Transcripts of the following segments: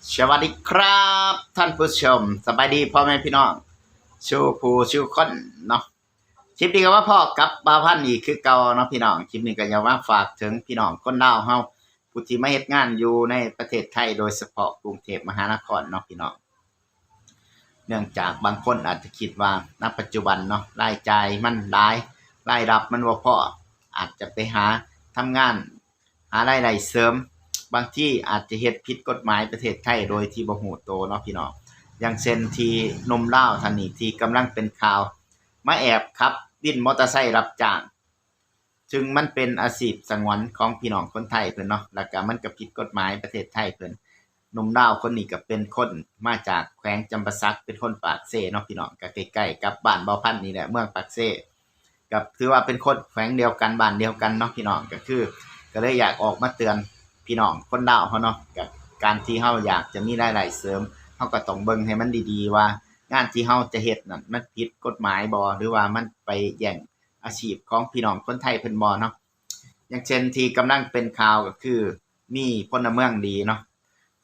สวัสดีครับท่านผู้ชมสบายดีพ่อแม่พี่น้องชูผู้ชูคนเนาะคลิปนี้ก็ว่าพ่อกับบ่าวพันธุ์อีกคือเก่าเนาะพี่น้องคลิปนี้ก็อยากว่าฝากถึงพี่น้องคนลาวเฮาผู้ที่มาเฮ็ดงานอยู่ในประเทศไทยโดยเฉพาะกรุงเทพมหานครเนาะพี่น้องเนื่องจากบางคนอาจจะคิดว่าณปัจจุบันเนาะรายจ่ายมันหลายรายรับมันบ่พออาจจะไปหาทำงานหารายได้เสริม บางที่อาจจะเฮ็ดผิดกฎหมายประเทศไทยโดยที่บ่ฮู้โตเนาะพี่น้องอย่างเช่นที่หนุ่มลาวท่านนี้ที่กำลังเป็นข่าวมาแอบขับวินมอเตอร์ไซค์รับจ้างซึ่งมันเป็นอาชีพสงวนของพี่น้องคนไทยเพิ่นเนาะแล้วก็มันก็ผิดกฎหมายประเทศไทยเพิ่นหนุ่มลาวคนนี้ก็เป็นคนมาจากแขวงจำปาสักเป็นคนปากเซ่เนาะพี่น้องก็ใกล้ๆกับบ้านบ่าวพันธุ์นี่แหละเมืองปากเซ่ก็ถือว่าเป็นคนแขวงเดียวกันบ้านเดียวกันเนาะพี่น้องก็คือก็เลยอยากออกมาเตือน พี่น้องคนลาวเขาเนาะกับการที่เฮาอยากจะมีรายได้เสริมเฮาก็ต้องเบิ่งให้มันดีๆว่างานที่เฮาจะเฮ็ดนั่นมันผิดกฎหมายบ่หรือว่ามันไปแย่งอาชีพของพี่น้องคนไทยเพิ่นบ่เนาะอย่างเช่นที่กำลังเป็นข่าวก็คือมีพลเมืองดีเนาะ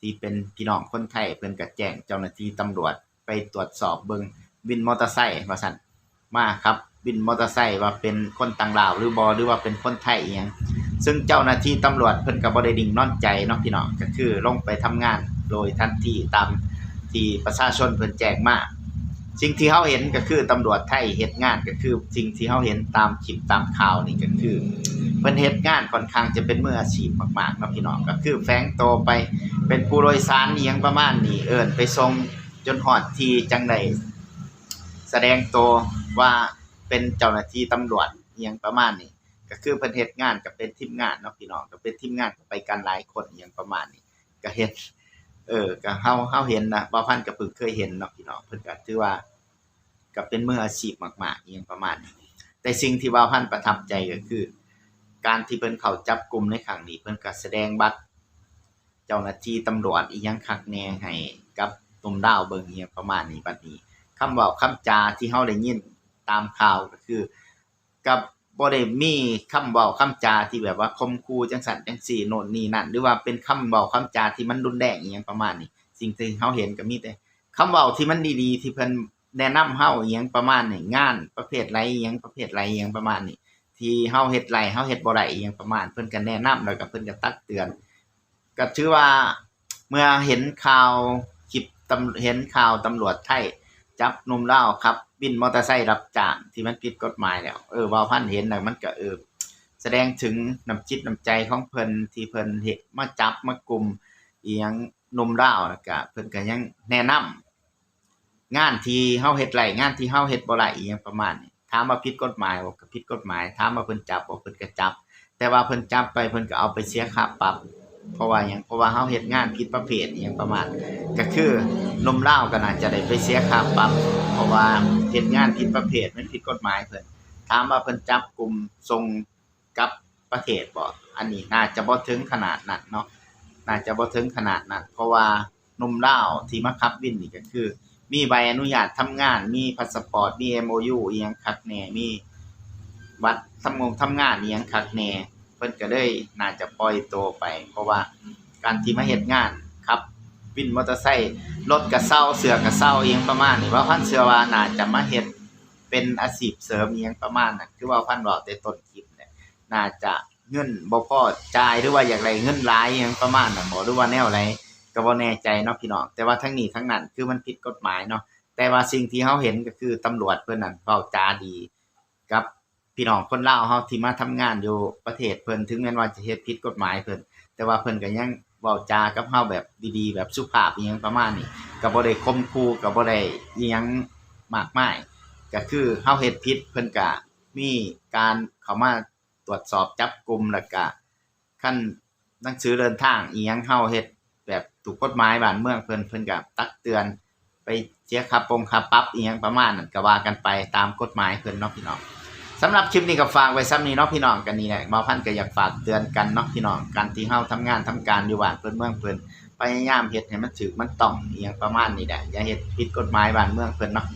ที่เป็นพี่น้องคนไทยเพิ่นก็แจ้งเจ้าหน้าที่ตำรวจไปตรวจสอบเบิ่งวินมอเตอร์ไซค์ว่าซั่นมาครับวินมอเตอร์ไซค์ว่าเป็นคนต่างดาวหรือบ่หรือว่าเป็นคนไทยอีหยัง ซึ่งเจ้าหน้าที่ตำรวจเพิ่นก็บ่ได้นิ่งนอนใจเนาะพี่น้องก็คือลงไปทำงานโดยทันทีตามที่ประชาชนเพิ่นแจ้งมาสิ่งที่เฮาเห็นก็คือตำรวจไทยเฮ็ดงานก็คือสิ่งที่เฮาเห็นตามคลิปตามข่าวนี่ก็คือเพิ่นเฮ็ดงานค่อนข้างจะเป็นมืออาชีพมากๆเนาะพี่น้องก็คือแฝงตัวไปเป็นผู้โดยสารอีหยังประมาณนี้เอิ้นไปส่งจนฮอดที่จังได๋แสดงตัวว่าเป็นเจ้าหน้าที่ตำรวจอีหยังประมาณนี้ ก็คือเพิ่นเฮ็ดงานก็เป็นทีมงานเนาะพี่น้องก็เป็นทีมงานก็ไปกันหลายคนอหยังประมาณนี้ก็เฮ็ดก็เฮาเห็นนะบ่าวพันธุ์ก็เพิ่งเคยเห็นเนาะพี่น้องเพิ่นก็ถือว่าก็เป็นมืออาชีพมากๆอหยังประมาณนี้แต่สิ่งที่บ่าวพันธุ์ประทับใจก็คือการที่เพิ่นเข้าจับกุมในครั้งนี้เพิ่นก็แสดงบัตรเจ้าหน้าที่ตำรวจอีหยังคักแหน่ให้กับหนุ่มดาวเบิ่งอีหยังประมาณนี้บัดนี้คำเว้าคำจาที่เฮาได้ยินตามข่าวก็คือกับ บ่ได้มีคำเว้าคำจาที่แบบว่าข่มขู่จังซั้นจังซี้โน่นนี่นั่นหรือว่าเป็นคำเว้าคำจาที่มันรุนแรงอิหยังประมาณนี้สิ่งที่เราเห็นก็มีแต่คำเว้าที่มันดีๆที่เพิ่นแนะนำเราอิหยังประมาณนี้งานประเภทไรอิหยังประเภทไรอิหยังประมาณนี้ที่เราเฮ็ดไรเราเฮ็ดบ่ได้อิหยังประมาณเพิ่นก็แนะนำแล้วก็เพิ่นก็ตักเตือนก็ถือว่าเมื่อเห็นข่าวคลิปเห็นข่าวตำรวจไทย จับหนุ่มลาวครับวินมอเตอร์ไซค์รับจ้างที่มันผิดกฎหมายแล้วบ่าวพันธุ์เห็นแล้วมันก็แสดงถึงน้ำจิตน้ำใจของเพิ่นที่เพิ่นเฮ็ดมาจับมากุมอีหยังหนุ่มลาวแล้วก็เพิ่นก็ยังแนะนำงานที่เฮาเฮ็ดไรงานที่เฮาเฮ็ดบ่ได้อีหยังประมาณนี้ถามว่าผิดกฎหมายบ่ก็ผิดกฎหมายถามว่าเพิ่นจับบ่เพิ่นก็จับแต่ว่าเพิ่นจับไปเพิ่นก็เอาไปเสียค่าปรับเพราะว่าหยังเพราะว่าเฮาเฮ็ดงานผิดประเภทอีหยังประมาณก็คือหนุ่มลาวก็น่าจะได้ไปเสียค่าปรับ เพราะว่าเฮ็ดงานผิดประเภทมันผิดกฎหมายเพิ่นถามว่าเพิ่นจับกลุ่มส่งกลับประเทศบ่อันนี้น่าจะบ่ถึงขนาดนั้นเนาะน่าจะบ่ถึงขนาดนั้นเพราะว่าหนุ่มลาวที่มาขับวินนี่ก็คือมีใบอนุญาตทำงานมีพาสปอร์ตมี MOU อิหยังคักแหน่มีบัตรทำงานอิหยังคักแหน่เพิ่นก็เลยน่าจะปล่อยตัวไปเพราะว่าการที่มาเฮ็ดงานครับ วินมอเตอร์ไซค์รถก็เซาเสื้อก็เซาอิหยังประมาณนี้ว่าพันเชื่อว่าน่าจะมาเฮ็ดเป็นอาชีพเสริมอิหยังประมาณนั้นคือว่าพันเว้าแต่ต้นคลิปเนี่ยน่าจะเงินบ่พอจ่ายหรือว่าอยากได้เงินหลายอิหยังประมาณนั้นบ่หรือว่าแนวใดก็บ่แน่ใจเนาะพี่น้องแต่ว่าทั้งนี้ทั้งนั้นคือมันผิดกฎหมายเนาะแต่ว่าสิ่งที่เราเห็นก็คือตำรวจเพิ่นนั่นเว้าจาดีกับพี่น้องคนลาวเฮาที่มาทำงานอยู่ประเทศเพิ่นถึงแม้ว่าจะเฮ็ดผิดกฎหมายเพิ่น แต่ว่าเพิ่นก็ยังเว้าจากับเฮาแบบดีๆแบบสุภาพอิหยังประมาณนี้ก็บ่ได้ข่มขู่ก็บ่ได้อิหยังมากมายก็คือเฮาเฮ็ดผิดเพิ่นก็มีการเข้ามาตรวจสอบจับกุมแล้วก็คันหนังสือเดินทางอิหยังเฮาเฮ็ดแบบถูกกฎหมายบ้านเมืองเพิ่นก็ตักเตือนไปเสียค่าค่าปรับอิหยังประมาณนั้นก็ว่ากันไปตามกฎหมายเพิ่นเนาะพี่น้อง สำหรับคลิปนี้ก็ฝากไว้ซ้ำนี้เนาะพี่น้องกันนี่แหละบ่าวพันธุ์ก็อยากฝากเตือนกันเนาะพี่น้องการที่เฮาทำงานทำการอยู่บ้านเพิ่นเมืองเพิ่นพยายามเฮ็ดให้มันถูกมันต้องอีหยังประมาณนี้แหละอย่าเฮ็ดผิดกฎหมายบ้านเมืองเพิ่นเนาะ